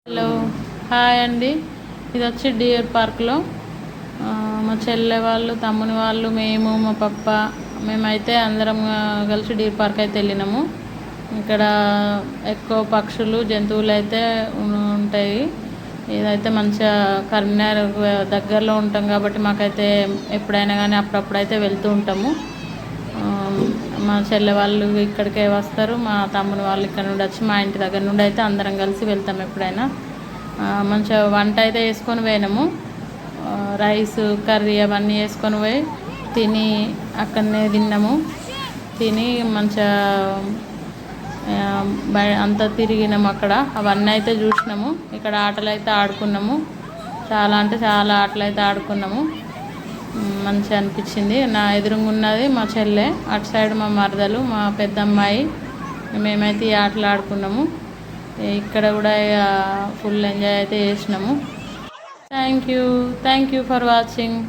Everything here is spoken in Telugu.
హలో, హాయ్ అండి. ఇది వచ్చి డియర్ పార్క్లో మా చెల్లె వాళ్ళు, తమ్ముని వాళ్ళు, మేము, మా పప్ప, మేమైతే అందరం కలిసి డియర్ పార్క్ అయితే వెళ్ళినాము. ఇక్కడ ఎక్కువ పక్షులు, జంతువులు అయితే ఉంటాయి. ఇదైతే మంచిగా కరీంనగర్ దగ్గరలో ఉంటాం కాబట్టి మాకైతే ఎప్పుడైనా కానీ అప్పుడప్పుడైతే వెళ్తూ ఉంటాము. మా చెల్లె వాళ్ళు ఇక్కడికే వస్తారు, మా తమ్ముని వాళ్ళు ఇక్కడ నుండి వచ్చి మా ఇంటి దగ్గర నుండి అయితే అందరం కలిసి వెళ్తాము ఎప్పుడైనా. మంచిగా వంట అయితే వేసుకొని పోయినాము. రైస్, కర్రీ అవన్నీ వేసుకొని పోయి తిని అక్కడనే తిన్నాము. తిని మంచిగా అంతా తిరిగినాము. అక్కడ అవన్నీ అయితే చూసినాము. ఇక్కడ ఆటలు అయితే ఆడుకున్నాము. చాలా అంటే చాలా ఆటలు అయితే ఆడుకున్నాము. మంచిగా అనిపించింది. నా ఎదురుగా ఉన్నది మా చెల్లె, అటు సైడ్ మా మరదలు, మా పెద్దమ్మాయి. మేమైతే ఈ ఆటలు ఆడుకున్నాము. ఇక్కడ కూడా ఫుల్ ఎంజాయ్ అయితే చేసినాము. Thank you for watching.